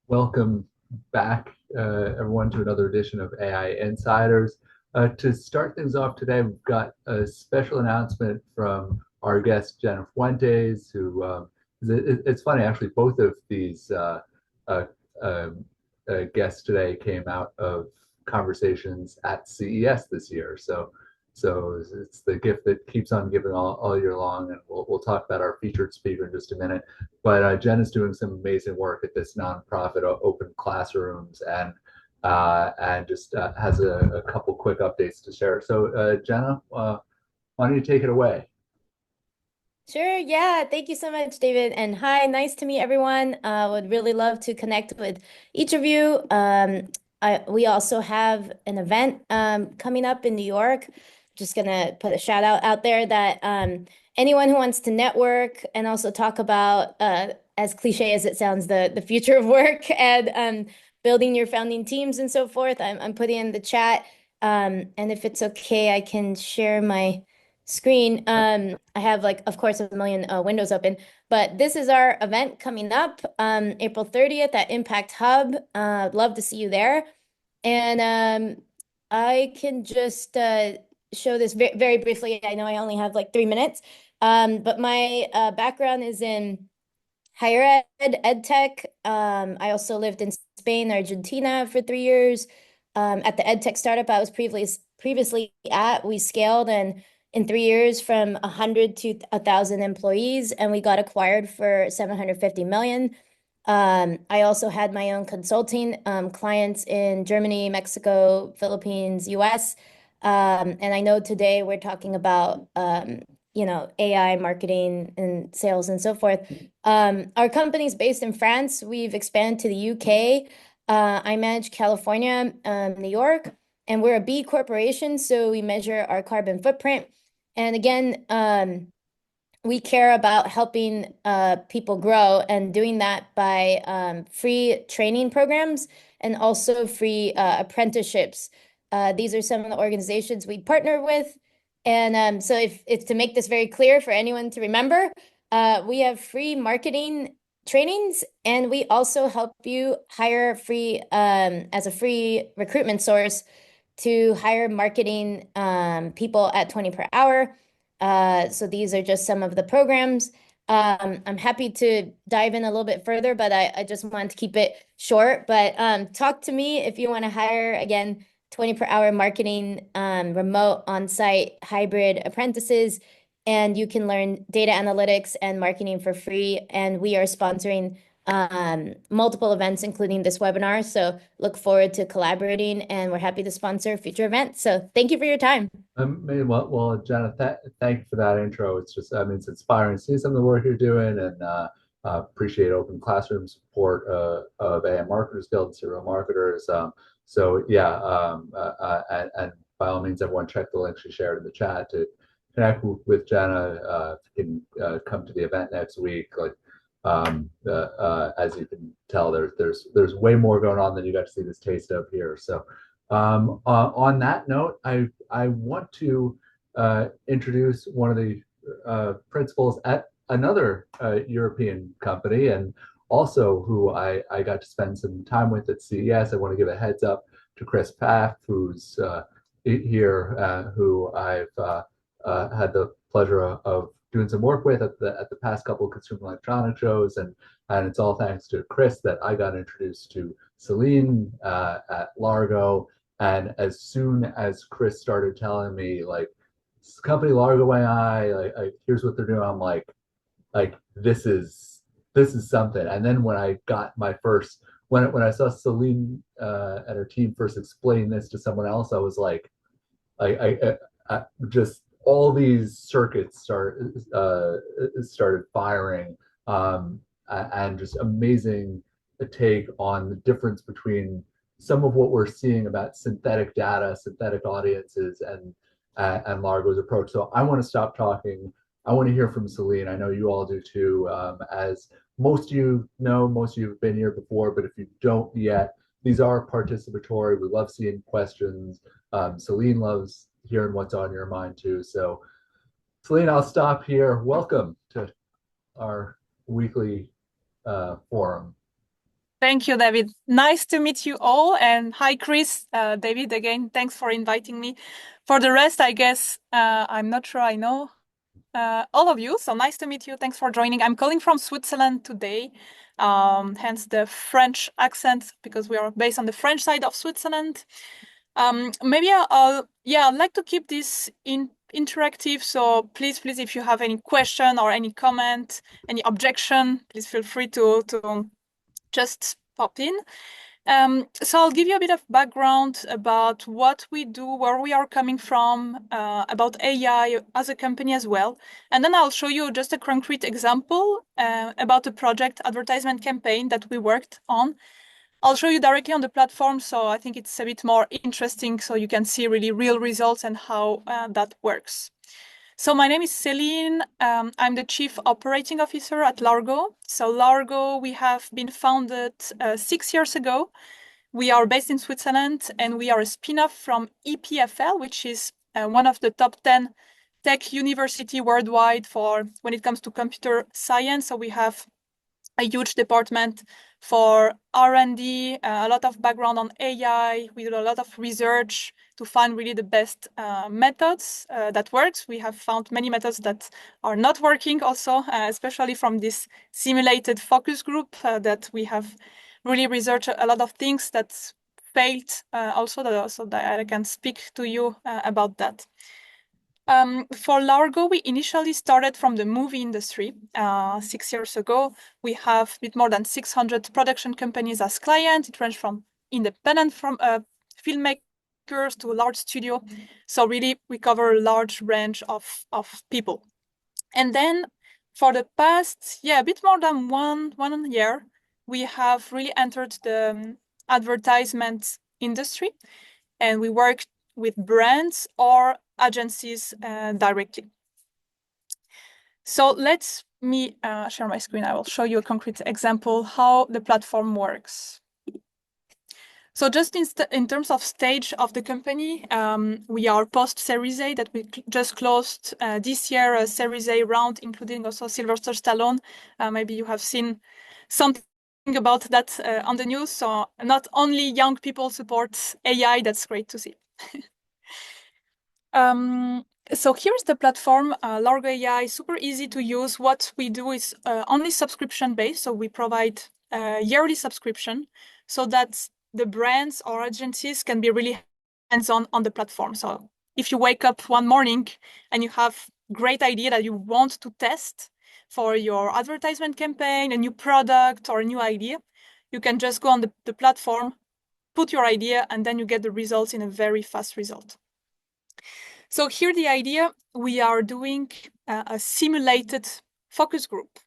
Welcome back, everyone, to another edition of AI Insiders. To start things off today, we've got a special announcement from our guest, Jenna Fuentes, who it's funny, actually, both of these uh, um, guests today came out of conversations at CES this year. So it's the gift that keeps on giving all year long, and we'll talk about our featured speaker in just a minute. But Jen is doing some amazing work at this nonprofit, OpenClassrooms, and just has a couple quick updates to share. So Jenna, why don't you take it away? Sure, yeah. Thank you so much, David. And hi, nice to meet everyone. Would really love to connect with each of you. We also have an event coming up in New York. Just gonna put a shout out there that anyone who wants to network and also talk about, as cliche as it sounds, the future of work and building your founding teams and so forth. I'm putting in the chat. And if it's okay, I can share my screen. I have like, of course, a million windows open, but this is our event coming up, April 30th at Impact Hub. Love to see you there. And I can just show this very briefly. I know I only have like 3 minutes, but my background is in higher ed tech. I also lived in Spain, Argentina for 3 years. At the ed tech startup I was previously at, we scaled and in 3 years from 100 to 1,000 employees, and we got acquired for 750 million. I also had my own consulting clients in Germany, Mexico, Philippines, US. And I know today we're talking about AI marketing and sales and so forth. Our company is based in France. We've expanded to the UK. I manage California, New York, and we're a B corporation, so we measure our carbon footprint. And again, we care about helping people grow and doing that by free training programs and also free apprenticeships. These are some of the organizations we partner with. And so if it's to make this very clear for anyone to remember, we have free marketing trainings, and we also help you hire free as a free recruitment source to hire marketing people at 20 per hour. So these are just some of the programs. I'm happy to dive in a little bit further, but I just wanted to keep it short. But talk to me if you want to hire, again, 20 per hour marketing, remote, on-site, hybrid apprentices, and you can learn data analytics and marketing for free. And we are sponsoring multiple events, including this webinar. So look forward to collaborating, and we're happy to sponsor future events. So thank you for your time. Well, Jenna, thank you for that intro. It's just, I mean, it's inspiring to see some of the work you're doing, and appreciate Open Classroom support of AM Marketers Guild and serial marketers. So yeah, and by all means, everyone check the link she shared in the chat to connect with Jenna. If you can come to the event next week, like as you can tell, there's way more going on than you got to see this taste of here. So on that note, I want to introduce one of the principals at another European company, and also who I got to spend some time with at CES. I want to give a heads up to Chris Paff, who's here, who I've had the pleasure of doing some work with at the past couple of consumer electronic shows, and it's all thanks to Chris that I got introduced to Céline at Largo. And as soon as Chris started telling me, like, this company Largo.ai, like here's what they're doing, I'm like this is something. And then when I got my first, when I saw Céline and her team first explain this to someone else, I was like, I just all these circuits started firing, and just amazing take on the difference between some of what we're seeing about synthetic data, synthetic audiences, and Largo's approach. So I want to stop talking. I want to hear from Céline. I know you all do too. As most of you know, most of you have been here before, but if you don't yet, these are participatory. We love seeing questions. Céline loves hearing what's on your mind too. So Céline, I'll stop here. Welcome to our weekly forum. Thank you, David. Nice to meet you all. And hi, Chris. David, again, thanks for inviting me. For the rest, I guess I'm not sure I know all of you. So nice to meet you. Thanks for joining. I'm calling from Switzerland today, hence the French accent, because we are based on the French side of Switzerland. Maybe I'd like to keep this interactive. So please, if you have any question or any comment, any objection, please feel free to just pop in. So I'll give you a bit of background about what we do, where we are coming from, about AI as a company as well. And then I'll show you just a concrete example about a project advertisement campaign that we worked on. I'll show you directly on the platform, so I think it's a bit more interesting so you can see really real results and how that works. So my name is Céline. I'm the Chief Operating Officer at Largo. So Largo, we have been founded 6 years ago. We are based in Switzerland, and we are a spin-off from EPFL, which is one of the top 10 tech university worldwide for when it comes to computer science. So we have a huge department for R&D, a lot of background on AI. We do a lot of research to find really the best methods that works. We have found many methods that are not working also, especially from this simulated focus group that we have really researched a lot of things that failed also that I can speak to you about that. For Largo, we initially started from the movie industry 6 years ago. We have a bit more than 600 production companies as clients. It ranges from independent from filmmakers to a large studio. So really, we cover a large range of people. And then for the past, a bit more than one year, we have really entered the advertisement industry, and we work with brands or agencies directly. So let me share my screen. I will show you a concrete example how the platform works. So just in terms of stage of the company, we are post Series A that we just closed this year, a Series A round, including also Sylvester Stallone. Maybe you have seen something about that on the news. So not only young people support AI, that's great to see. So here's the platform, Largo.ai, super easy to use. What we do is only subscription-based, so we provide yearly subscription so that the brands or agencies can be really hands-on on the platform. So if you wake up one morning and you have great idea that you want to test for your advertisement campaign, a new product or a new idea, you can just go on the platform, put your idea, and then you get the results in a very fast result. So here the idea, we are doing a simulated focus group.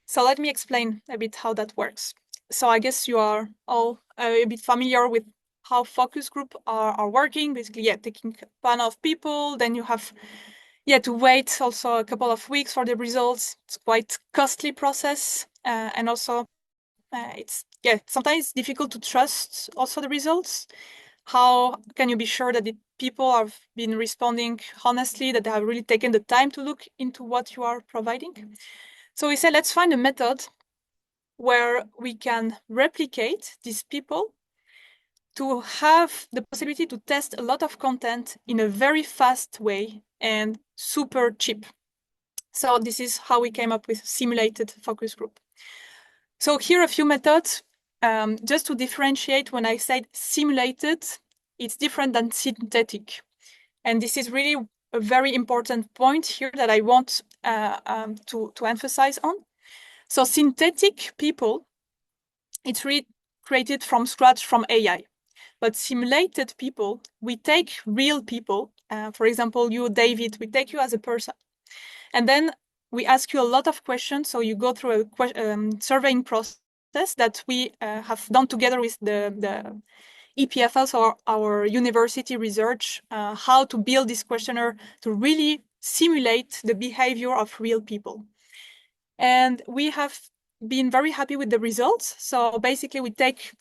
So let me explain a bit how that works. So I guess you are all a bit familiar with how focus group are working. Basically, taking a panel of people, then you have to wait also a couple of weeks for the results. It's quite costly process, and also it's sometimes difficult to trust also the results. How can you be sure that the people have been responding honestly, that they have really taken the time to look into what you are providing? So we said, let's find a method where we can replicate these people to have the possibility to test a lot of content in a very fast way and super cheap. So this is how we came up with simulated focus group. So here are a few methods. Just to differentiate, when I said simulated, it's different than synthetic. And this is really a very important point here that I want to emphasize on. So synthetic people, it's really created from scratch from AI. But simulated people, we take real people. For example, you, David, we take you as a person. And then we ask you a lot of questions. So you go through a surveying process that we have done together with the EPFL, so our university research, how to build this questionnaire to really simulate the behavior of real people. And we have been very happy with the results. So basically we take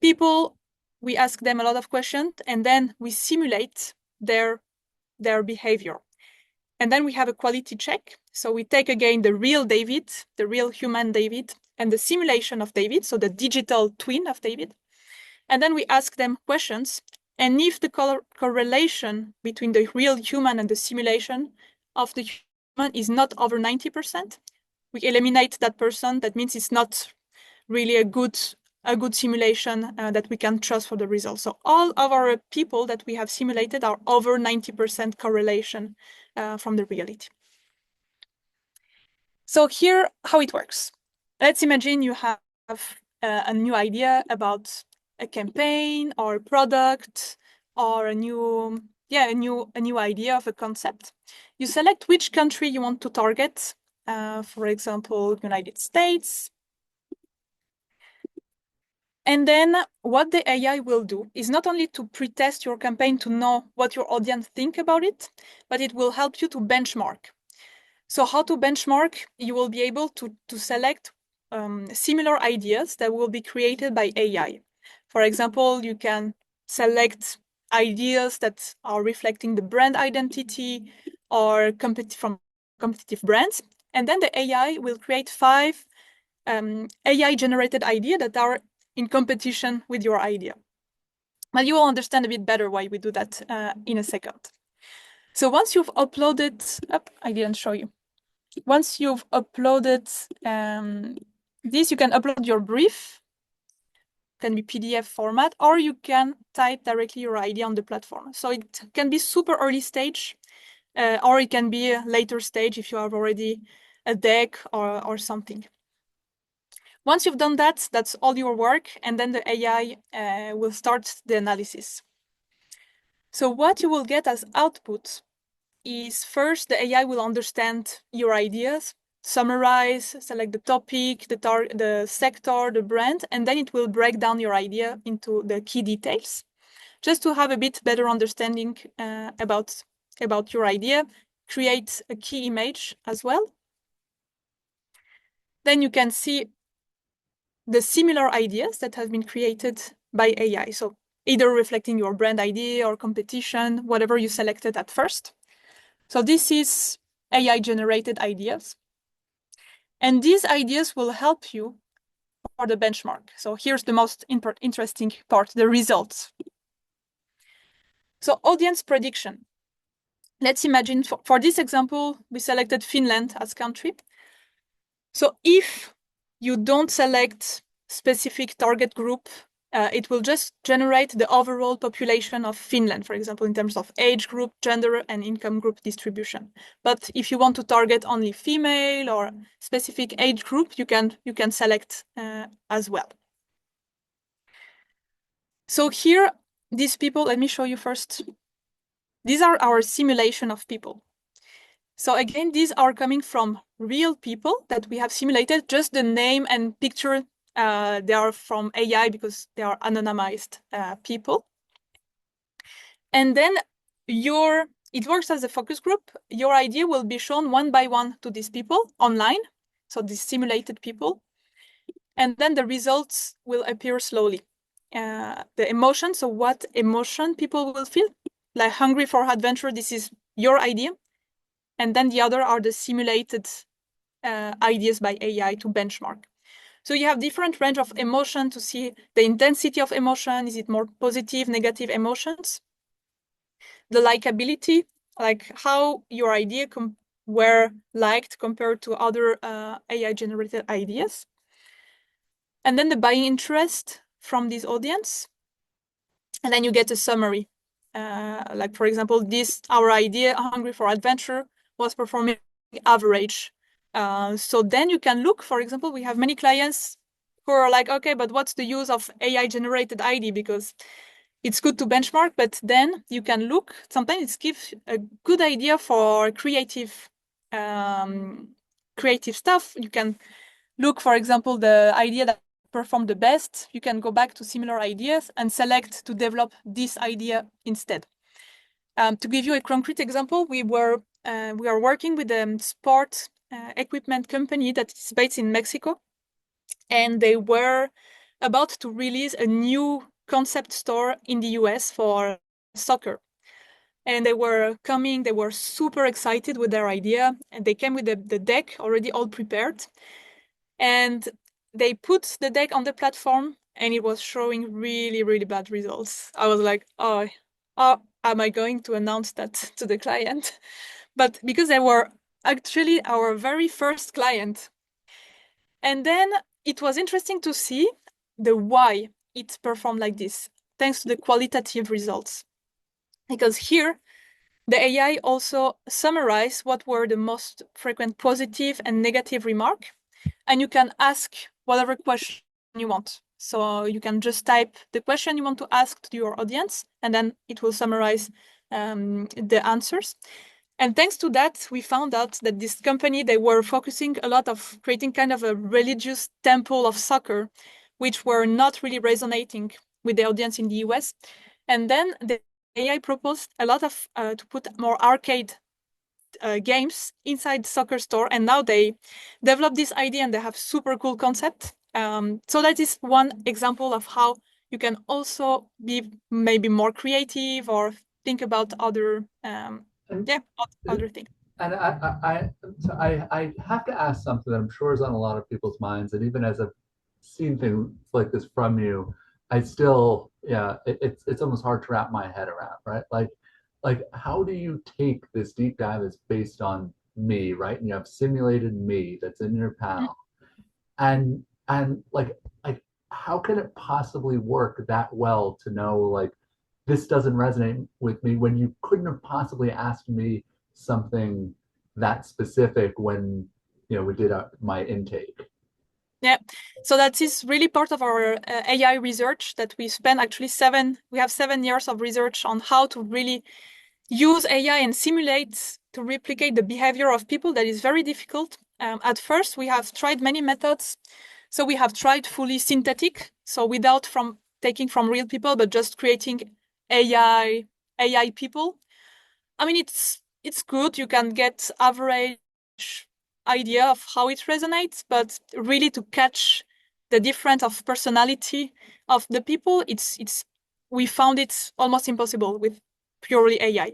people, we ask them a lot of questions, and then we simulate their behavior. And then we have a quality check. So we take again the real David, the real human David, and the simulation of David, so the digital twin of David. And then we ask them questions. And if the correlation between the real human and the simulation of the human is not over 90%, we eliminate that person. That means it's not really a good simulation that we can trust for the results. So all of our people that we have simulated are over 90% correlation from the reality. So here, how it works. Let's imagine you have a new idea about a campaign or a product or a new idea of a concept. You select which country you want to target. For example, United States. And then what the AI will do is not only to pre-test your campaign to know what your audience think about it, but it will help you to benchmark. So how to benchmark? You will be able to select similar ideas that will be created by AI. For example, you can select ideas that are reflecting the brand identity or from competitive brands. And then the AI will create 5 AI-generated ideas that are in competition with your idea. But you will understand a bit better why we do that in a second. So once you've uploaded, I didn't show you. Once you've uploaded this, you can upload your brief. It can be PDF format, or you can type directly your idea on the platform. So it can be super early stage, or it can be a later stage if you have already a deck or something. Once you've done that, that's all your work, and then the AI will start the analysis. So what you will get as output is first the AI will understand your ideas, summarize, select the topic, the sector, the brand, and then it will break down your idea into the key details, just to have a bit better understanding about your idea, create a key image as well. Then you can see the similar ideas that have been created by AI. So either reflecting your brand idea or competition, whatever you selected at first. So this is AI-generated ideas. And these ideas will help you for the benchmark. So here's the most interesting part, the results. So audience prediction. Let's imagine for this example, we selected Finland as country. So if you don't select specific target group, it will just generate the overall population of Finland, for example, in terms of age group, gender, and income group distribution. But if you want to target only female or specific age group, you can select as well. So here, these people, let me show you first. These are our simulation of people. So again, these are coming from real people that we have simulated, just the name and picture. They are from AI because they are anonymized people. And then it works as a focus group. Your idea will be shown one by one to these people online, so these simulated people. And then the results will appear slowly. The emotion, so what emotion people will feel, like hungry for adventure, this is your idea. And then the other are the simulated ideas by AI to benchmark. So you have different range of emotion to see the intensity of emotion. Is it more positive, negative emotions? The likability, like how your idea were liked compared to other AI-generated ideas. And then the buying interest from this audience. And then you get a summary. Like, for example, our idea, Hungry for Adventure, was performing average. So then you can look, for example, we have many clients who are like, okay, but what's the use of AI-generated ID? Because it's good to benchmark, but then you can look, sometimes it gives a good idea for creative stuff. You can look, for example, the idea that performed the best. You can go back to similar ideas and select to develop this idea instead. To give you a concrete example, we are working with a sport equipment company that is based in Mexico, and they were about to release a new concept store in the US for soccer. And they were super excited with their idea, and they came with the deck already all prepared. And they put the deck on the platform and it was showing really, really bad results. I was like, oh, am I going to announce that to the client? But because they were actually our very first client. And then it was interesting to see the why it performed like this, thanks to the qualitative results. Because here, the AI also summarized what were the most frequent positive and negative remark, and you can ask whatever question you want. So you can just type the question you want to ask to your audience, and then it will summarize the answers. And thanks to that, we found out that this company, they were focusing a lot of creating kind of a religious temple of soccer, which were not really resonating with the audience in the US. And then the AI proposed a lot of to put more arcade games inside the soccer store, and now they develop this idea and they have super cool concept. So that is one example of how you can also be maybe more creative or think about other other things. And I have to ask something that I'm sure is on a lot of people's minds, and even as I've seen things like this from you, I still, yeah, it's almost hard to wrap my head around, right? Like how do you take this deep dive that's based on me, right? And you have simulated me that's in your panel, and like how can it possibly work that well to know like this doesn't resonate with me when you couldn't have possibly asked me something that specific when we did my intake. Yeah, so that is really part of our AI research that we spent actually we have 7 years of research on how to really use AI and simulate to replicate the behavior of people. That is very difficult. At first, we have tried many methods. So we have tried fully synthetic, so without taking from real people, but just creating AI people. I mean, it's good. You can get average idea of how it resonates, but really to catch the difference of personality of the people, we found it almost impossible with purely AI.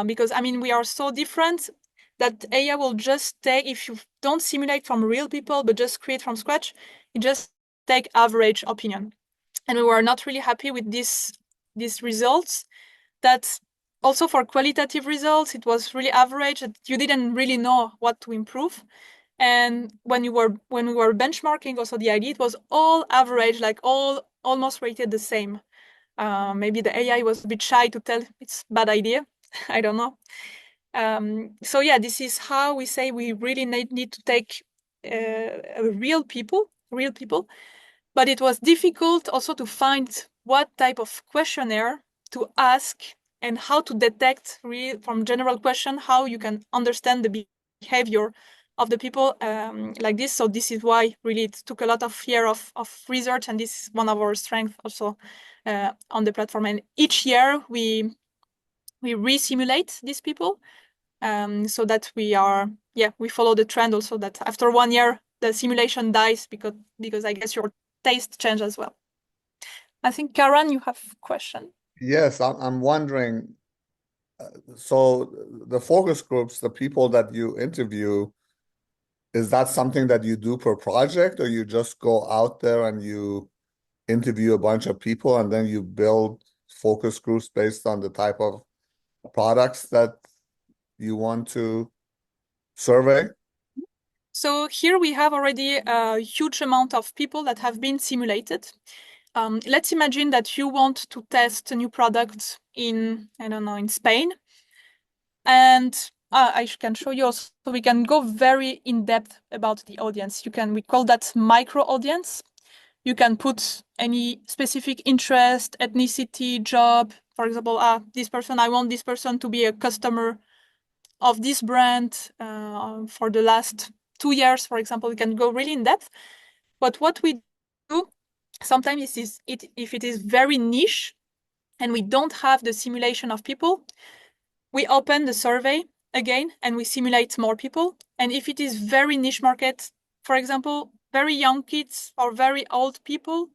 Because I mean, we are so different that AI will just take, if you don't simulate from real people, but just create from scratch, it just take average opinion. And we were not really happy with these results. That also for qualitative results, it was really average. You didn't really know what to improve. And when we were benchmarking also the idea, it was all average, like all almost rated the same. Maybe the AI was a bit shy to tell it's a bad idea. I don't know. So yeah, this is how we say we really need to take real people. But it was difficult also to find what type of questionnaire to ask and how to detect from general question how you can understand the behavior of the people like this. So this is why really it took a lot of year of research, and this is one of our strengths also on the platform. And each year we re-simulate these people so that we follow the trend also that after 1 year the simulation dies because I guess your taste change as well. I think Karen, you have a question. Yes, I'm wondering. So the focus groups, the people that you interview, is that something that you do per project, or you just go out there and you interview a bunch of people and then you build focus groups based on the type of products that you want to survey? So here we have already a huge amount of people that have been simulated. Let's imagine that you want to test a new product in Spain. And I can show you also, so we can go very in depth about the audience. We call that micro audience. You can put any specific interest, ethnicity, job. For example, I want this person to be a customer of this brand for the last 2 years, for example. We can go really in depth. But what we do sometimes is if it is very niche and we don't have the simulation of people, we open the survey again and we simulate more people. And if it is very niche market, for example, very young kids or very old people,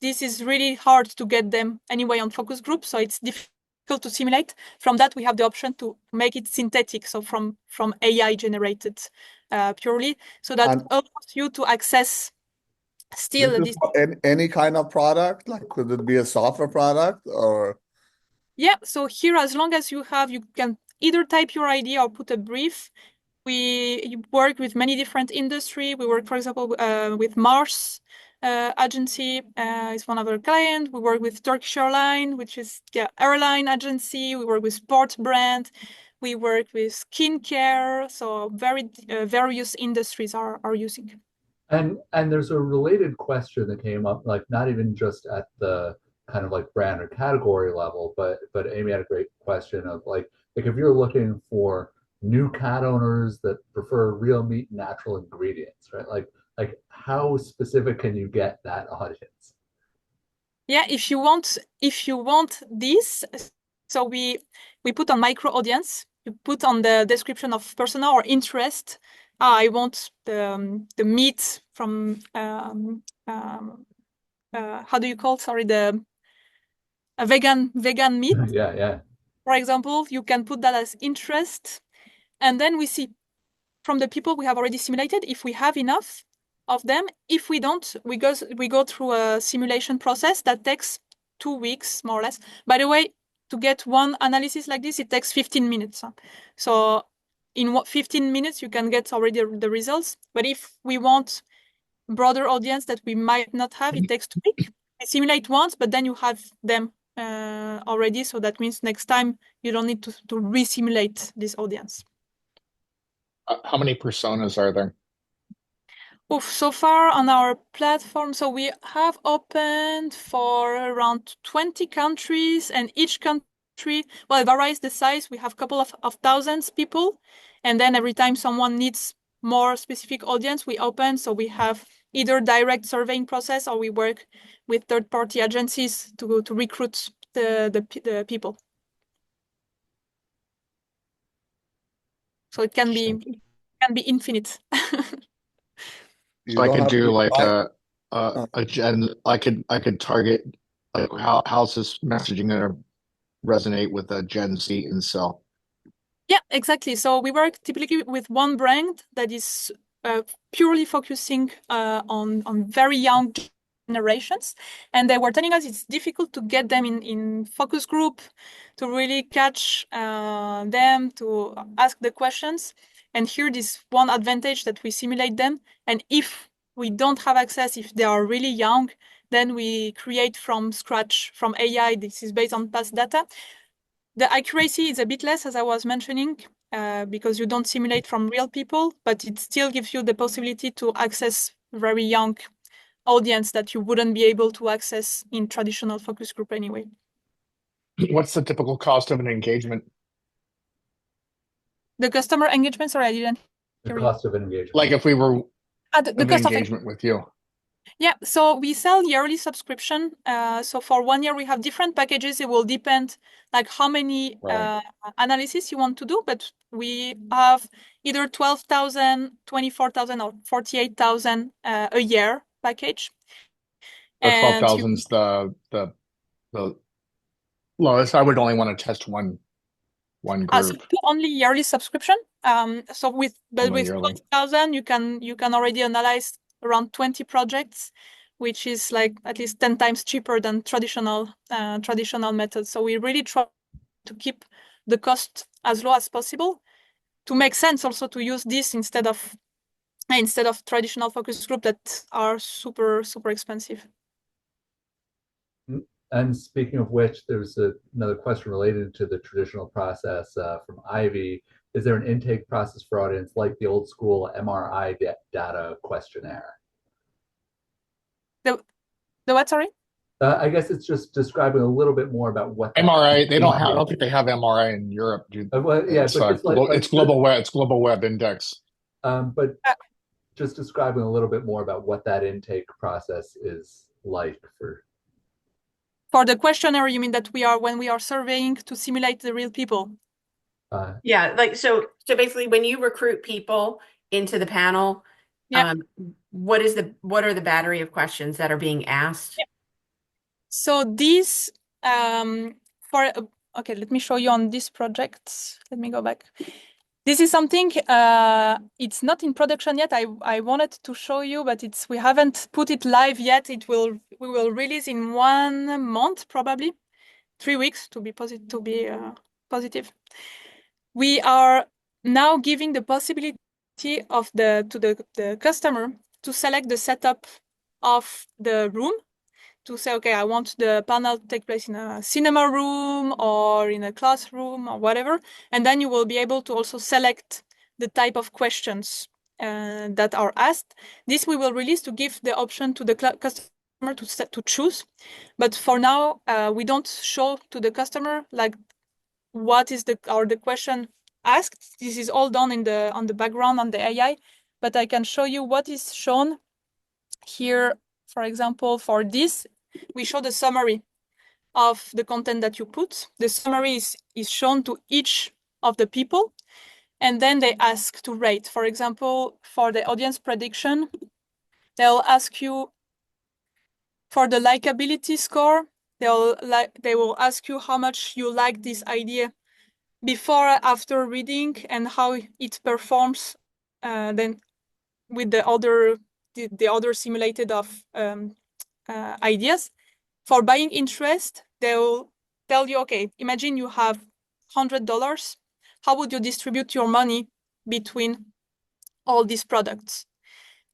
this is really hard to get them anyway on focus group. So it's difficult to simulate. From that, we have the option to make it synthetic. So from AI generated purely, so that allows you to access Still, This is for any kind of product? Like, could it be a software product or? yeah, so here, as long as you can either type your idea or put a brief. We work with many different industry. We work, for example, with Mars agency is one of our clients. We work with Turkish Airline, which is airline agency. We work with sports brand. We work with skincare. So various industries are using. And there's a related question that came up, like not even just at the kind of like brand or category level, but Amy had a great question of like if you're looking for new cat owners that prefer real meat and natural ingredients, right? Like how specific can you get that audience? Yeah, if you want this, so we put on micro audience. You put on the description of persona or interest. I want the meat from how do you call, sorry, the vegan meat, Yeah. for example. You can put that as interest, and then we see from the people we have already simulated if we have enough of them. If we don't, we go through a simulation process that takes 2 weeks more or less. By the way, to get one analysis like this, it takes 15 minutes. So in 15 minutes you can get already the results. But if we want broader audience that we might not have, it takes 2 weeks. We simulate once, but then you have them already. So that means next time you don't need to re-simulate this audience. How many personas are there? So far on our platform, so we have opened for around 20 countries, and each country, well, it varies the size. We have a couple of thousands people, and then every time someone needs more specific audience, we open. So we have either direct surveying process, or we work with third-party agencies to recruit the people. So it can be infinite. So I could do like Oh. a gen. I could target like how's this messaging gonna resonate with a Gen Z incel? Yeah, exactly. So we work typically with one brand that is purely focusing on very young generations, and they were telling us it's difficult to get them in focus group, to really catch them, to ask the questions. And here, this one advantage that we simulate them, and if we don't have access, if they are really young, then we create from scratch from AI. This is based on past data. The accuracy is a bit less, as I was mentioning, because you don't simulate from real people, but it still gives you the possibility to access very young audience that you wouldn't be able to access in traditional focus group anyway. What's the typical cost of an engagement? The customer engagement, sorry, I didn't The hear cost of engagement. Like if we were the an cost of engagement with you. Yeah, so we sell yearly subscription. So for 1 year, we have different packages. It will depend like how many analysis you want to do, but we have either 12,000, 24,000, or 48,000 a year package. So And 12,000's the lowest. I would only want to test one so group. only yearly subscription. So with Only yearly. 12,000, you can already analyze around 20 projects, which is like at least 10 times cheaper than traditional methods. So we really try to keep the cost as low as possible to make sense also to use this instead of traditional focus group that are super expensive. And speaking of which, there's another question related to the traditional process from Ivy. Is there an intake process for audience like the old school MRI data questionnaire? The what, sorry? I guess it's just describing a little bit more about what MRI, they don't have. I don't think they have MRI in Europe, dude. well, yeah, it's, but it's global web. It's global web index. But just describing a little bit more about what that intake process is like for the questionnaire. You mean that when we are surveying to simulate the real people? Yeah, like so basically when you recruit people into the panel, what are the battery of questions that are being asked? So these okay, let me show you on this project. Let me go back. This is something, it's not in production yet. I wanted to show you, but we haven't put it live yet. We will release in 1 month, probably 3 weeks to be positive. We are now giving the possibility to the customer to select the setup of the room, to say, okay, I want the panel to take place in a cinema room or in a classroom or whatever. And then you will be able to also select the type of questions that are asked. This we will release to give the option to the customer to choose. But for now, we don't show to the customer like what is the question asked. This is all done on the background on the AI, but I can show you what is shown here. For example, for this, we show the summary of the content that you put. The summary is shown to each of the people, and then they ask to rate. For example, for the audience prediction, they'll ask you for the likability score. They will ask you how much you like this idea before, after reading, and how it performs then with the other simulated of ideas. For buying interest, they'll tell you, okay, imagine you have $100. How would you distribute your money between all these products?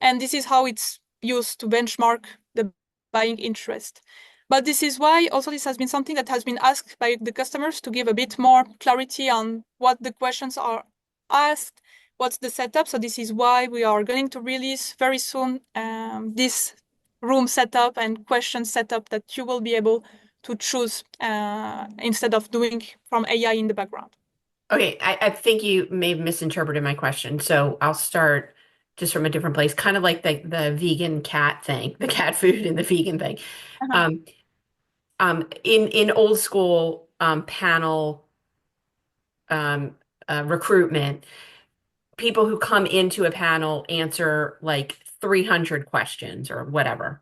And this is how it's used to benchmark the buying interest. But this is why also this has been something that has been asked by the customers to give a bit more clarity on what the questions are asked, what's the setup. So this is why we are going to release very soon this room setup and question setup that you will be able to choose instead of doing from AI in the background. Okay, I think you may have misinterpreted my question. So I'll start just from a different place, kind of like the vegan cat thing, the cat food and the vegan thing. In old school panel recruitment, people who come into a panel answer like 300 questions or whatever,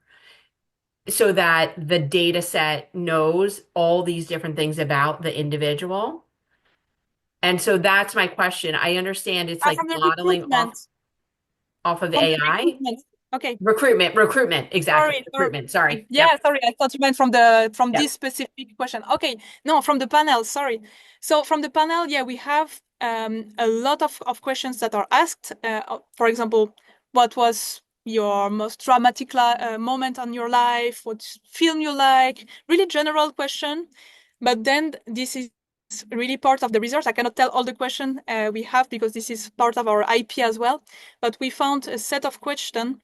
so that the data set knows all these different things about the individual. And so that's my question. I understand it's like From the modeling off of the AI. Okay. Recruitment, exactly. Sorry. Yeah, Yep. sorry, I thought you meant from this specific question. Okay, no, from the panel, sorry. So from the panel, yeah, we have a lot of questions that are asked. For example, what was your most dramatic moment on your life? What film you like? Really general question. But then this is really part of the research. I cannot tell all the questions we have because this is part of our IP as well. But we found a set of questions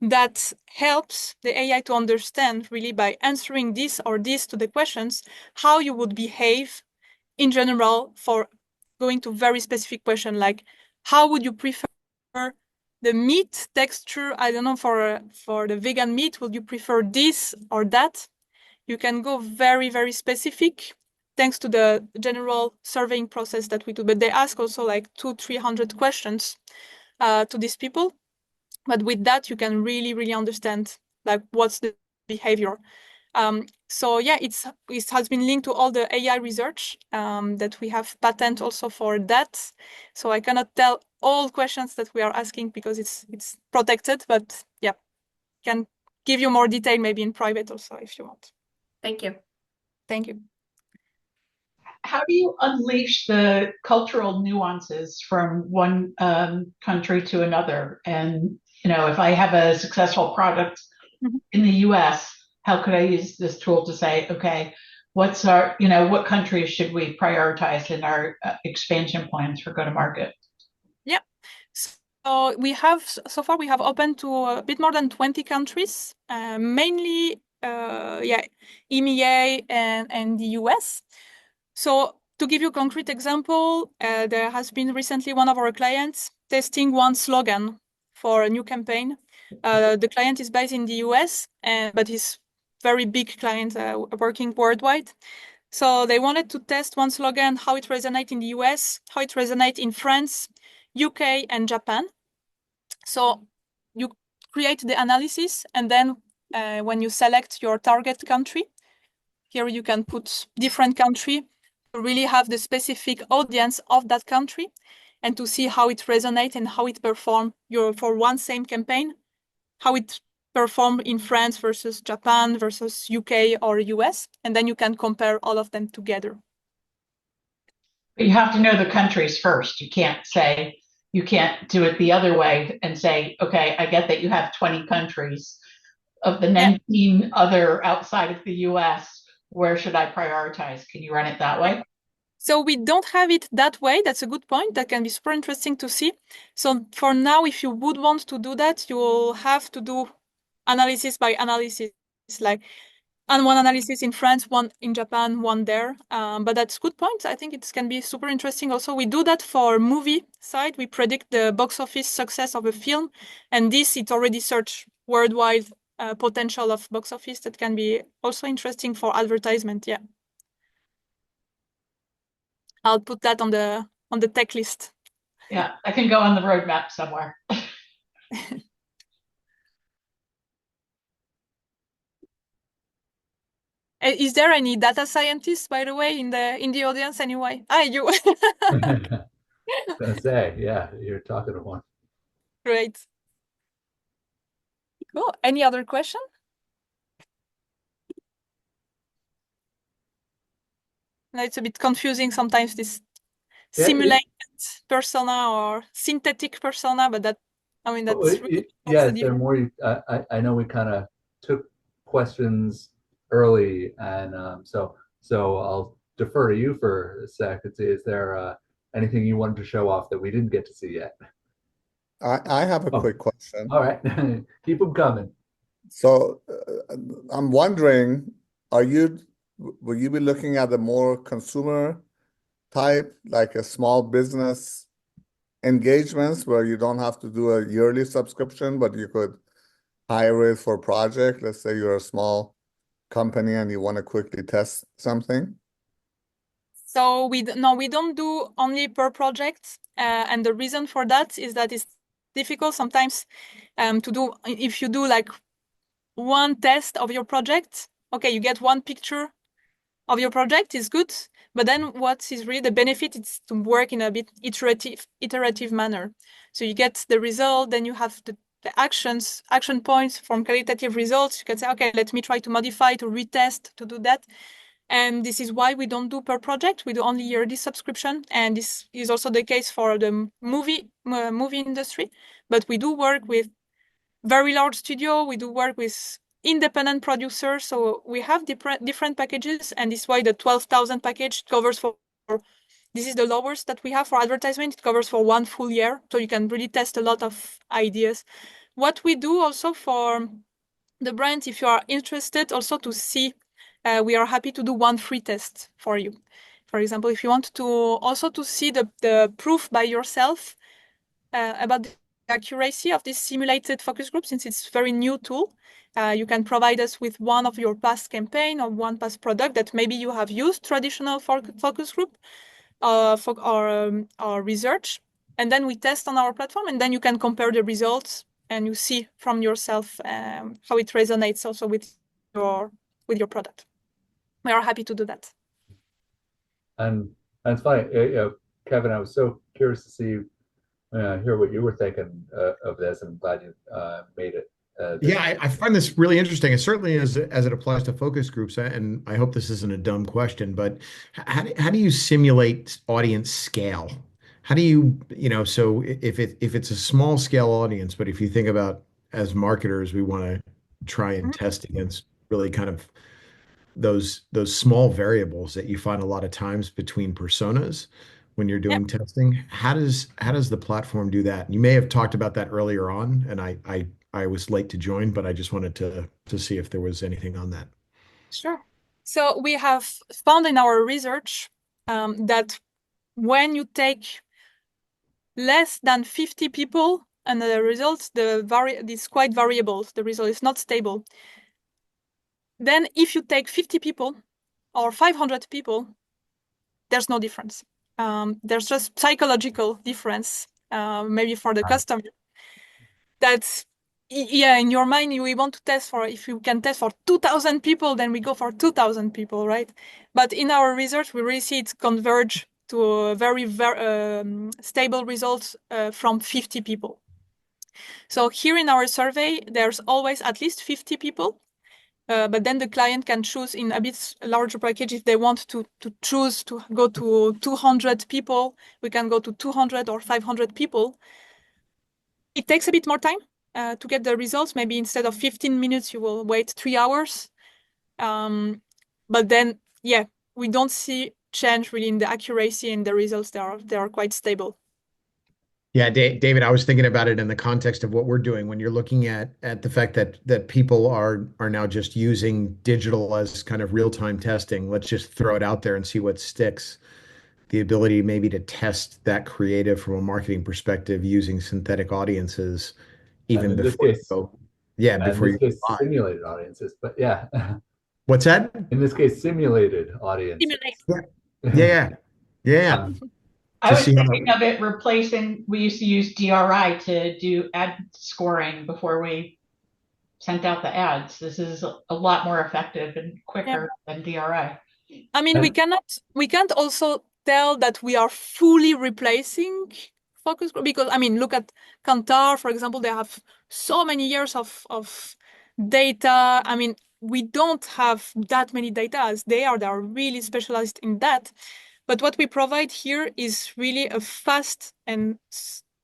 that helps the AI to understand, really by answering this or this to the questions, how you would behave in general for going to very specific question, like how would you prefer the meat texture? I don't know, for the vegan meat, would you prefer this or that? You can go very, very specific thanks to the general surveying process that we do. But they ask also like 200-300 questions to these people. But with that, you can really, really understand like what's the behavior. So yeah, it has been linked to all the AI research that we have patent also for that. So I cannot tell all questions that we are asking because it's protected, but yeah, can give you more detail maybe in private also if you want. Thank you. Thank you. How do you unleash the cultural nuances from one country to another? And, if I have a successful product in the US, how could I use this tool to say, okay, what countries should we prioritize in our expansion plans for go-to-market? Yeah. So so far we have opened to a bit more than 20 countries, mainly EMEA and the US. So to give you a concrete example, there has been recently one of our clients testing one slogan for a new campaign. The client is based in the US, but he's very big client working worldwide. So they wanted to test one slogan, how it resonates in the US, how it resonates in France, UK, and Japan. So you create the analysis, and then when you select your target country, here you can put different country to really have the specific audience of that country. and to see how it resonates and how it performs for one same campaign, how it performed in France versus Japan versus UK or US, and then you can compare all of them together. But you have to know the countries first. You can't do it the other way and say, okay, I get that you have 20 countries. Of the 19 other outside of the US, where should I prioritize? Can you run it that way? So we don't have it that way. That's a good point. That can be super interesting to see. So for now, if you would want to do that, you will have to do analysis by analysis, like and one analysis in France, one in Japan, one there. But that's a good point. I think it can be super interesting. Also, we do that for movie side. We predict the box office success of a film, and this it already searched worldwide potential of box office. That can be also interesting for advertisement. Yeah, I'll put that on the tech list. Yeah, I can go on the roadmap somewhere. Is there any data scientists, by the way, in the audience anyway? You. I was gonna say, yeah, you're talking to one. Great. Cool. Any other question? No, it's a bit confusing sometimes, this simulated persona or synthetic persona, but that's really Yes, they're more. I know we kind of took questions early, and so I'll defer to you for a sec. Is there anything you wanted to show off that we didn't get to see yet? I have a quick question. All right, keep them coming. So I'm wondering, will you be looking at the more consumer type, like a small business engagements where you don't have to do a yearly subscription, but you could hire it for a project? Let's say you're a small company and you want to quickly test something. So we don't do only per project, and the reason for that is that it's difficult sometimes to do. If you do like one test of your project, okay, you get one picture of your project is good, but then what is really the benefit is to work in a bit iterative manner. So you get the result, then you have the action points from qualitative results. You can say, okay, let me try to modify, to retest, to do that. And this is why we don't do per project. We do only yearly subscription. And this is also the case for the movie industry. But we do work with very large studio. We do work with independent producers. So we have different packages. And this is why the 12,000 package covers for, this is the lowest that we have for advertisement. It covers for 1 full year. So you can really test a lot of ideas. What we do also for the brands, if you are interested also to see, we are happy to do one free test for you. For example, if you want to also to see the proof by yourself about the accuracy of this simulated focus group, since it's a very new tool, you can provide us with one of your past campaign or one past product that maybe you have used traditional focus group or research, and then we test on our platform, and then you can compare the results and you see from yourself how it resonates also with your product. We are happy to do that. And it's funny, Kevin, I was so curious to see, hear what you were thinking of this, and I'm glad you made it. Yeah, I find this really interesting. And certainly as it applies to focus groups, and I hope this isn't a dumb question, but how do you simulate audience scale? How do you, so if it's a small scale audience, but if you think about as marketers, we want to try and test against really kind of those small variables that you find a lot of times between personas when you're doing testing. How does the platform do that? You may have talked about that earlier on, and I was late to join, but I just wanted to see if there was anything on that. Sure. So we have found in our research that when you take less than 50 people, and the results, is quite variable. The result is not stable. Then if you take 50 people or 500 people, there's no difference. There's just psychological difference, maybe for the customer. That's, in your mind, we want to test for, if you can test for 2,000 people, then we go for 2,000 people, right? But in our research, we really see it converge to very stable results from 50 people. So here in our survey, there's always at least 50 people, but then the client can choose in a bit larger package if they want to choose to go to 200 people. We can go to 200 or 500 people. It takes a bit more time to get the results. Maybe instead of 15 minutes, you will wait 3 hours. But then, yeah, we don't see change really in the accuracy and the results. They are quite stable. Yeah, David, I was thinking about it in the context of what we're doing when you're looking at the fact that people are now just using digital as kind of real-time testing. Let's just throw it out there and see what sticks. The ability maybe to test that creative from a marketing perspective using synthetic audiences even in this before case, before you live. simulated audiences, but yeah. What's that? In this case, simulated audiences. Yeah. I To was see how thinking of it replacing, we used to use DRI to do ad scoring before we sent out the ads. This is a lot more effective and quicker than DRI. I mean, we can't also tell that we are fully replacing focus group because, I mean, look at Kantar, for example, they have so many years of data. I mean, we don't have that many data as they are really specialized in that. But what we provide here is really a fast and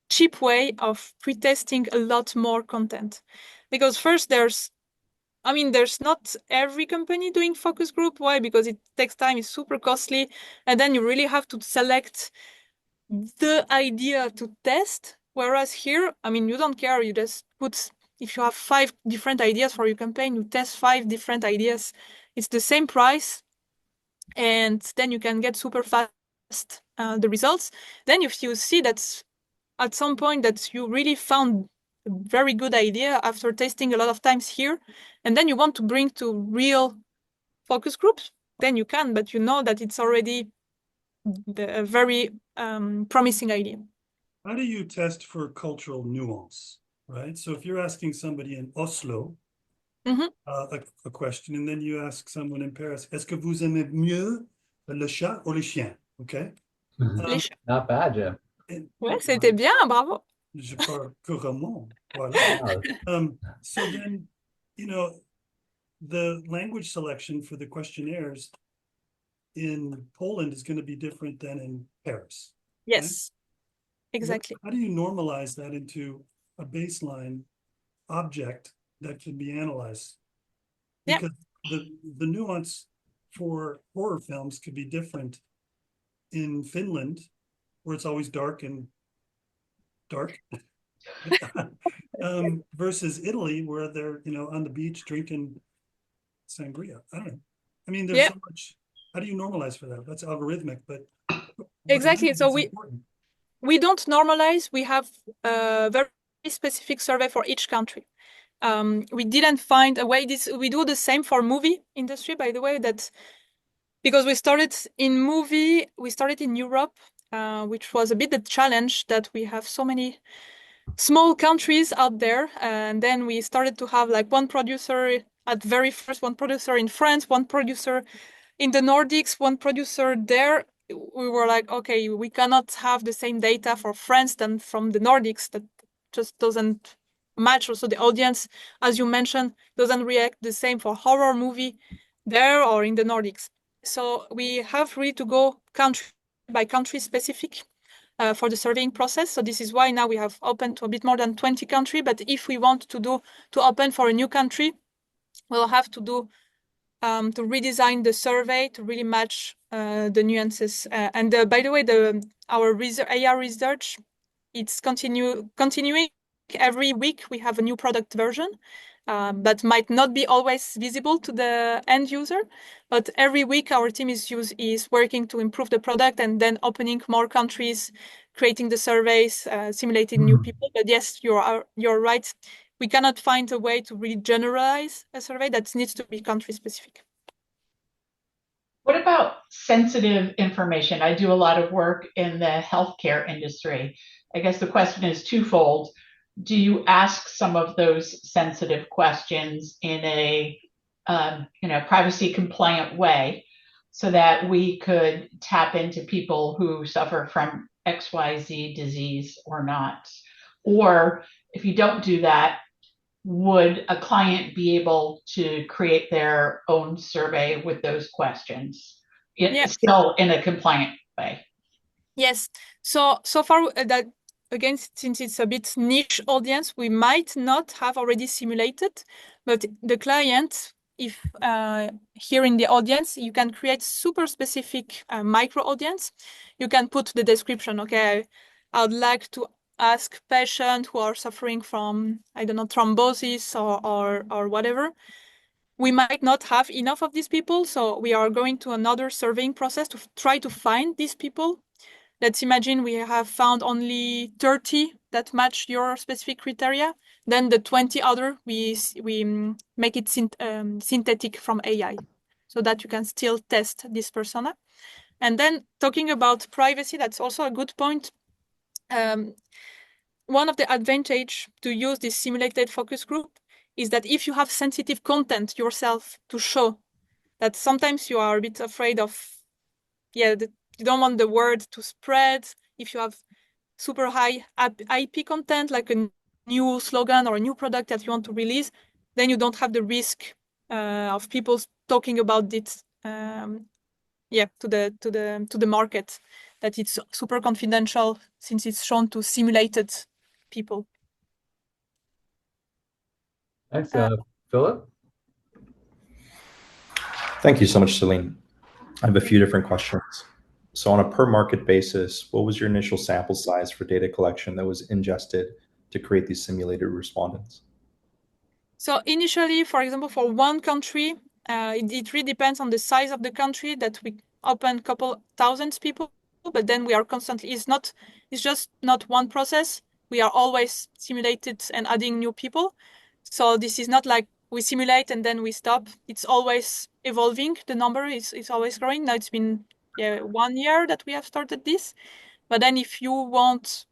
cheap way of pre-testing a lot more content. Because first there's not every company doing focus group. Why? Because it takes time, it's super costly. And then you really have to select the idea to test. Whereas here, I mean, you don't care. You just put, if you have 5 different ideas for your campaign, you test 5 different ideas. It's the same price. And then you can get super fast the results. Then if you see that at some point that you really found a very good idea after testing a lot of times here, and then you want to bring to real focus groups, then you can, but you know that it's already a very promising idea. How do you test for cultural nuance, right? So if you're asking somebody in Oslo a question, and then you ask someone in Paris, est-ce que vous aimez mieux le chat ou le chien? Okay. Not bad, Jim. Ouais, c'était bien, bravo. Je parle couramment. Voilà. So then, you know, the language selection for the questionnaires in Poland is going to be different than in Paris. Yes, right? Exactly. How do you normalize that into a baseline object that can be analyzed? Because the nuance for horror films could be different in Finland, where it's always dark versus Italy, where they're, you know, on the beach drinking sangria. I don't know. I mean, there's so much. How do you normalize for that? That's algorithmic, but exactly. So we don't normalize. We have a very specific survey for each country. We didn't find a way. We do the same for movie industry, by the way. That because we started in movie, we started in Europe, which was a bit the challenge that we have so many small countries out there, and then we started to have like one producer at very first, one producer in France, one producer in the Nordics, one producer there. We were like, okay, we cannot have the same data for France than from the Nordics. That just doesn't match. Also, the audience, as you mentioned, doesn't react the same for horror movie there or in the Nordics. So we have really to go country by country specific for the surveying process. So this is why now we have opened to a bit more than 20 countries. But if we want to open for a new country, we'll have to do to redesign the survey to really match the nuances. And by the way, our AI research, it's continuing. Every week we have a new product version that might not be always visible to the end user, but every week our team is working to improve the product and then opening more countries, creating the surveys, simulating new people. But yes, you're right. We cannot find a way to really generalize a survey. That needs to be country specific. What about sensitive information? I do a lot of work in the healthcare industry. I guess the question is twofold. Do you ask some of those sensitive questions in a privacy compliant way? so that we could tap into people who suffer from XYZ disease or not? Or if you don't do that, would a client be able to create their own survey with those questions? It's still in a compliant way. Yes. So far that again, since it's a bit niche audience, we might not have already simulated, but the client, if here in the audience, you can create super specific micro audience. You can put the description. Okay, I would like to ask patients who are suffering from, I don't know, thrombosis or whatever. We might not have enough of these people, so we are going to another surveying process to try to find these people. Let's imagine we have found only 30 that match your specific criteria. Then the 20 other, we make it synthetic from AI so that you can still test this persona. And then talking about privacy, that's also a good point. One of the advantage to use this simulated focus group is that if you have sensitive content yourself to show, that sometimes you are a bit afraid of, you don't want the word to spread. If you have super high IP content, like a new slogan or a new product that you want to release, then you don't have the risk of people talking about it, to the market, that it's super confidential since it's shown to simulated people. Thanks, Philip. Thank you so much, Céline. I have a few different questions. So on a per market basis, what was your initial sample size for data collection that was ingested to create these simulated respondents? So initially, for example, for one country, it really depends on the size of the country, that we open a couple thousand people, but then we are constantly, it's just not one process. We are always simulated and adding new people. So this is not like we simulate and then we stop. It's always evolving. The number is always growing. Now it's been 1 year that we have started this. But then if you want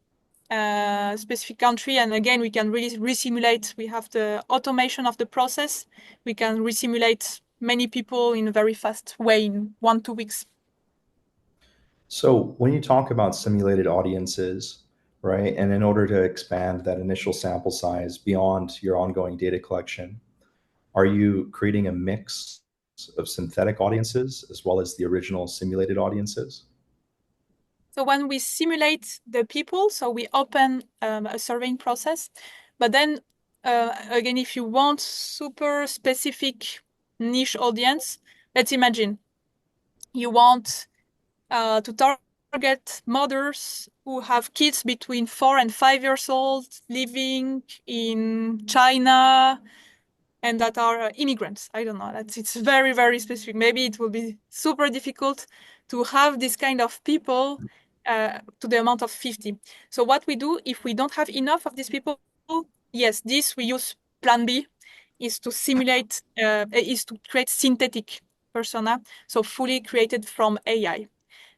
a specific country, and again, we can really resimulate. We have the automation of the process. We can resimulate many people in a very fast way in 1-2 weeks. So when you talk about simulated audiences, right, and in order to expand that initial sample size beyond your ongoing data collection, are you creating a mix of synthetic audiences as well as the original simulated audiences? So when we simulate the people, so we open a surveying process, but then again, if you want super specific niche audience, let's imagine you want to target mothers who have kids between 4 and 5 years old living in China and that are immigrants. I don't know. It's very, very specific. Maybe it will be super difficult to have this kind of people to the amount of 50. So what we do, if we don't have enough of these people, yes, we use plan B, is to simulate, is to create synthetic persona, so fully created from AI.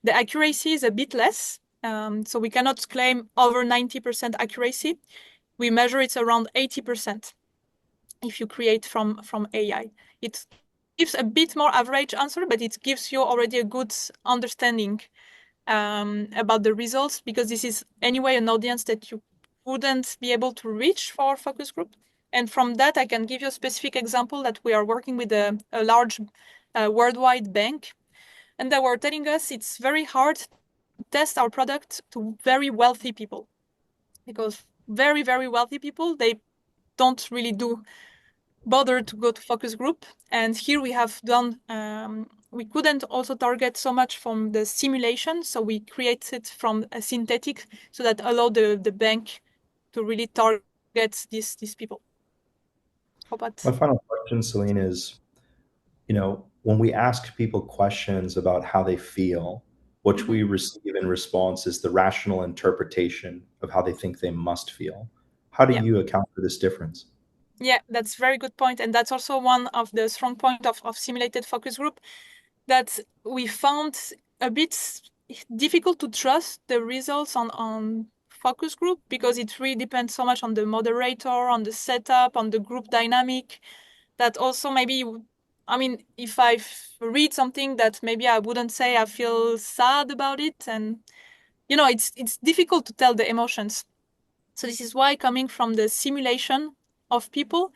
The accuracy is a bit less, so we cannot claim over 90% accuracy. We measure it's around 80% if you create from AI. It gives a bit more average answer, but it gives you already a good understanding about the results, because this is anyway an audience that you wouldn't be able to reach for focus group. And from that, I can give you a specific example that we are working with a large worldwide bank. And they were telling us it's very hard to test our product to very wealthy people, because very, very wealthy people, they don't really bother to go to focus group. And here we have done, we couldn't also target so much from the simulation, so we created from a synthetic, so that allowed the bank to really target these people. My final question, Céline, is, when we ask people questions about how they feel, what we receive in response is the rational interpretation of how they think they must feel. How do you account for this difference? Yeah, that's a very good point. And that's also one of the strong points of simulated focus group, that we found a bit difficult to trust the results on focus group, because it really depends so much on the moderator, on the setup, on the group dynamic, that also maybe I mean, if I read something that maybe I wouldn't say, I feel sad about it, and it's difficult to tell the emotions. So this is why coming from the simulation of people,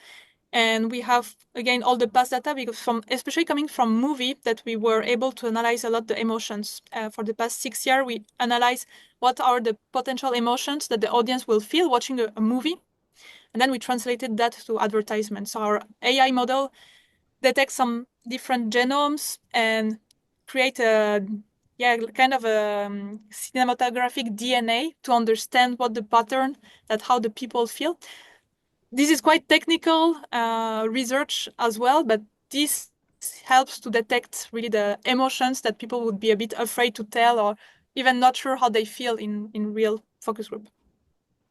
and we have again all the past data, because especially coming from movie, that we were able to analyze a lot the emotions. For the past 6 years, we analyze what are the potential emotions that the audience will feel watching a movie, and then we translated that to advertisement. So our AI model detects some different genomes and create a kind of a cinematographic DNA to understand what the pattern, that how the people feel. This is quite technical research as well, but this helps to detect really the emotions that people would be a bit afraid to tell, or even not sure how they feel in real focus group.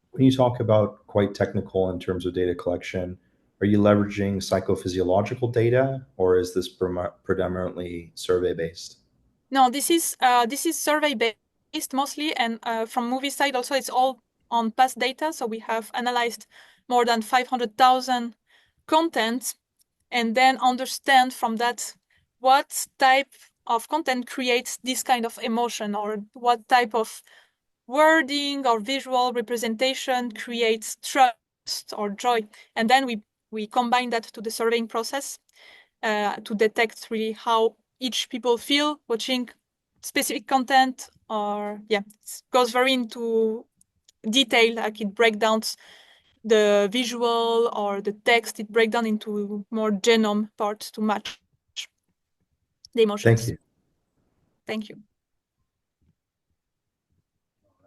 When you talk about quite technical in terms of data collection, are you leveraging psychophysiological data, or is this predominantly survey based? No, this is survey based mostly, and from movie side also, it's all on past data. So we have analyzed more than 500,000 content, and then understand from that what type of content creates this kind of emotion, or what type of wording or visual representation creates trust or joy. And then we combine that to the surveying process to detect really how each people feel watching specific content, or it goes very into detail, like it breaks down the visual or the text, it breaks down into more genome parts to match the emotions. Thank you. Thank you.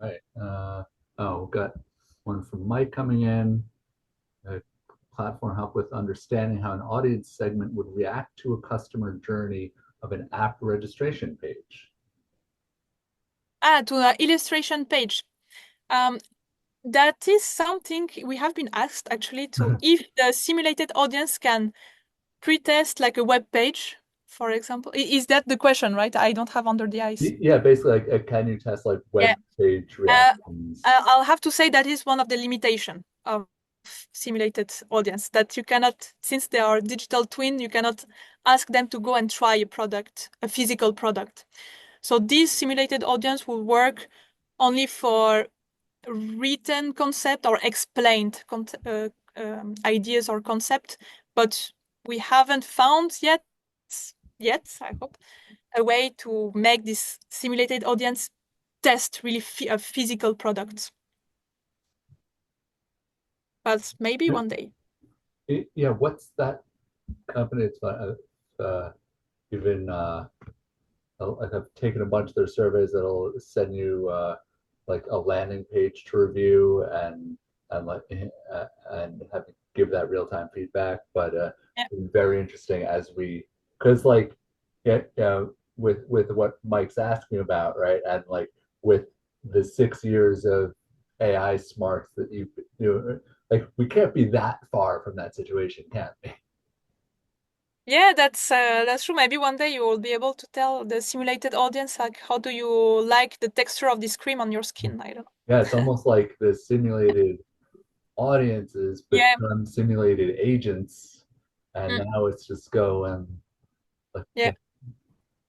All right. We've got one from Mike coming in. Platform help with understanding how an audience segment would react to a customer journey of an app registration page. To the illustration page. That is something we have been asked actually to, if the simulated audience can pre-test like a web page, for example. Is that the question, right? I don't have under the eyes. Yeah, basically, like, can you test like web page reactions? I'll have to say that is one of the limitation of simulated audience, that you cannot, since they are digital twin, you cannot ask them to go and try a product, a physical product. So this simulated audience will work only for written concept or explained ideas or concept, but we haven't found yet, I hope, a way to make this simulated audience test really a physical product. But maybe one day. Yeah, what's that company? It's even I've taken a bunch of their surveys that'll send you like a landing page to review and have you give that real-time feedback. But it's very interesting as because like with what Mike's asking about, right? And like with the 6 years of AI smarts that you do, like we can't be that far from that situation, can we? Yeah, that's true. Maybe one day you will be able to tell the simulated audience, like, how do you like the texture of this cream on your skin? I don't know. Yeah, it's almost like the simulated audiences become simulated agents, and now it's just go and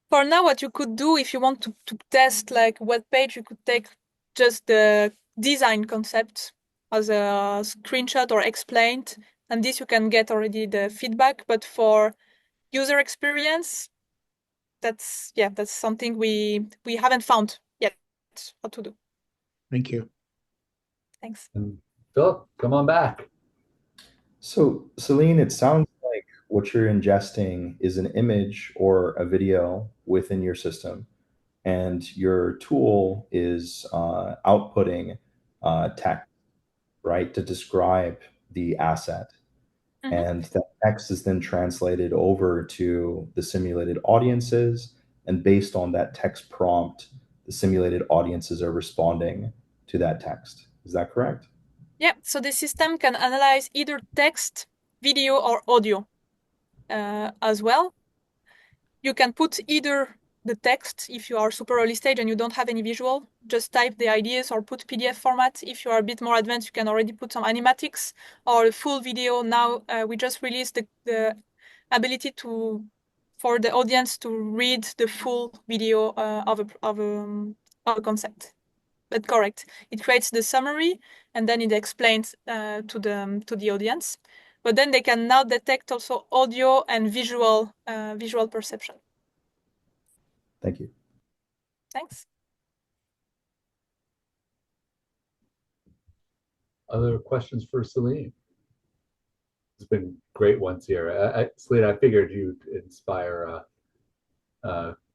For now, what you could do if you want to test like web page, you could take just the design concept as a screenshot or explained, and this you can get already the feedback. But for user experience, that's something we haven't found yet what to do. Thank you. Thanks. And Philip, come on back. So, Céline, it sounds like what you're ingesting is an image or a video within your system, and your tool is outputting text, right, to describe the asset. And that text is then translated over to the simulated audiences. And based on that text prompt, the simulated audiences are responding to that text. Is that correct? Yeah, so the system can analyze either text, video, or audio as well. You can put either the text if you are super early stage and you don't have any visual, just type the ideas or put PDF format. If you are a bit more advanced, you can already put some animatics or a full video. Now we just released the ability to for the audience to read the full video of a concept. But correct, it creates the summary and then it explains to the audience. But then they can now detect also audio and visual perception. Thank you. Thanks. Other questions for Céline? It's been great ones here. Céline, I figured you'd inspire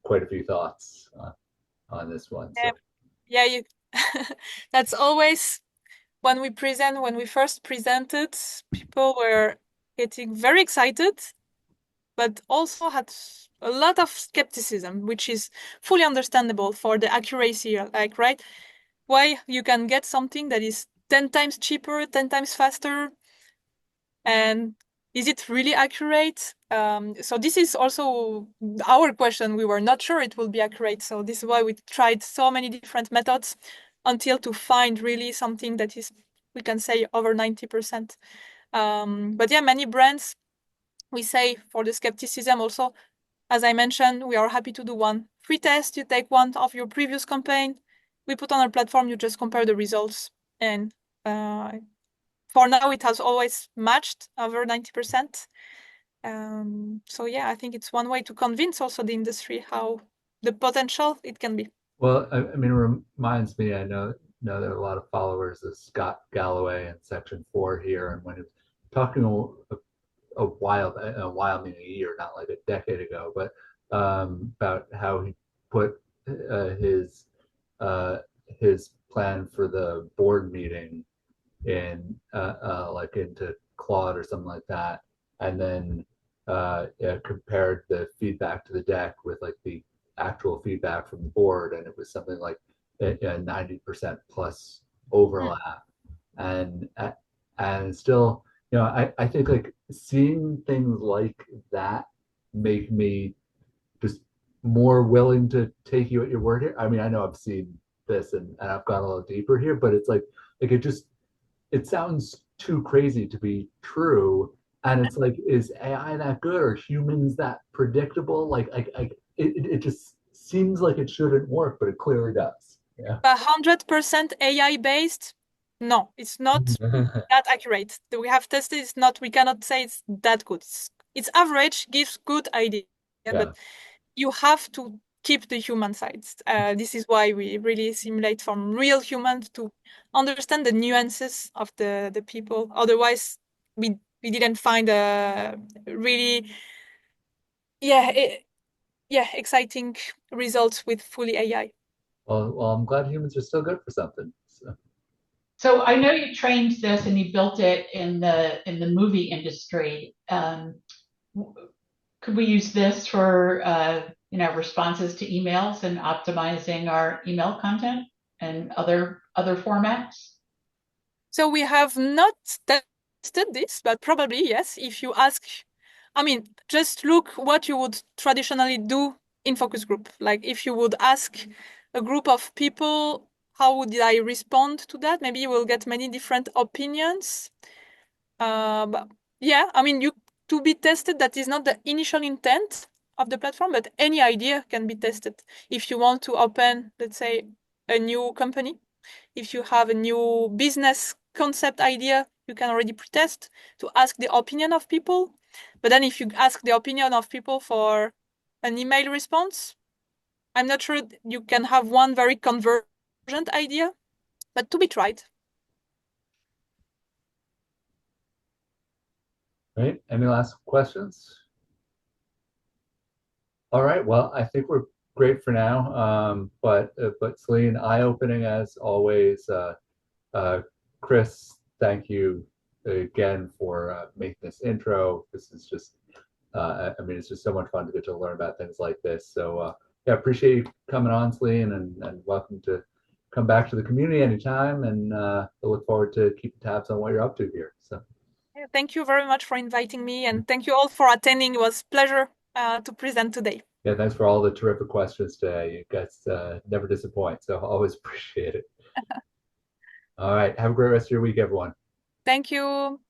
quite a few thoughts on this one. So. Yeah, that's always when we first presented, people were getting very excited, but also had a lot of skepticism, which is fully understandable for the accuracy, like, right? Why you can get something that is 10 times cheaper, 10 times faster, and is it really accurate? So this is also our question. We were not sure it will be accurate. So this is why we tried so many different methods until to find really something that is, we can say, over 90%. But yeah, many brands, we say for the skepticism also, as I mentioned, we are happy to do one free test. You take one of your previous campaign, we put on our platform, you just compare the results. And for now, it has always matched over 90%. So yeah, I think it's one way to convince also the industry how the potential it can be. Well, I mean, it reminds me, I know there are a lot of followers of Scott Galloway in Section 4 here, and when he was talking a while, meaning a year, not like a decade ago, but about how he put his plan for the board meeting in like into Claude or something like that, and then compared the feedback to the deck with like the actual feedback from the board, and it was something like 90% plus overlap, and still, I think like seeing things like that make me just more willing to take you at your word here. I mean, I know I've seen this and I've gone a little deeper here, but it's like it sounds too crazy to be true. And it's like, is AI that good? Or humans that predictable? Like it just seems like it shouldn't work, but it clearly does. Yeah. 100% AI based? No, it's not that accurate. We have tested, it's not, we cannot say it's that good. It's average, gives good idea, but you have to keep the human sides. This is why we really simulate from real humans to understand the nuances of the people. Otherwise, we didn't find a really, exciting results with fully AI. Well, I'm glad humans are still good for something. So I know you trained this and you built it in the movie industry. Could we use this for responses to emails and optimizing our email content and other formats? So we have not tested this, but probably yes. If you ask, I mean, just look what you would traditionally do in focus group. Like if you would ask a group of people, how would I respond to that? Maybe you will get many different opinions. But yeah, I mean, to be tested, that is not the initial intent of the platform, but any idea can be tested. If you want to open, let's say, a new company, if you have a new business concept idea, you can already pre-test to ask the opinion of people. But then if you ask the opinion of people for an email response, I'm not sure you can have one very convergent idea, but to be tried. Right. Any last questions? All right. Well, I think we're great for now. But Céline, eye-opening as always. Chris, thank you again for making this intro. This is just, I mean, it's just so much fun to get to learn about things like this. So yeah, appreciate you coming on, Céline, and welcome to come back to the community anytime. And I look forward to keeping tabs on what you're up to here. So. Yeah, thank you very much for inviting me, and thank you all for attending. It was a pleasure to present today. Yeah, thanks for all the terrific questions today. You guys never disappoint, so always appreciate it. All right, have a great rest of your week, everyone. Thank you.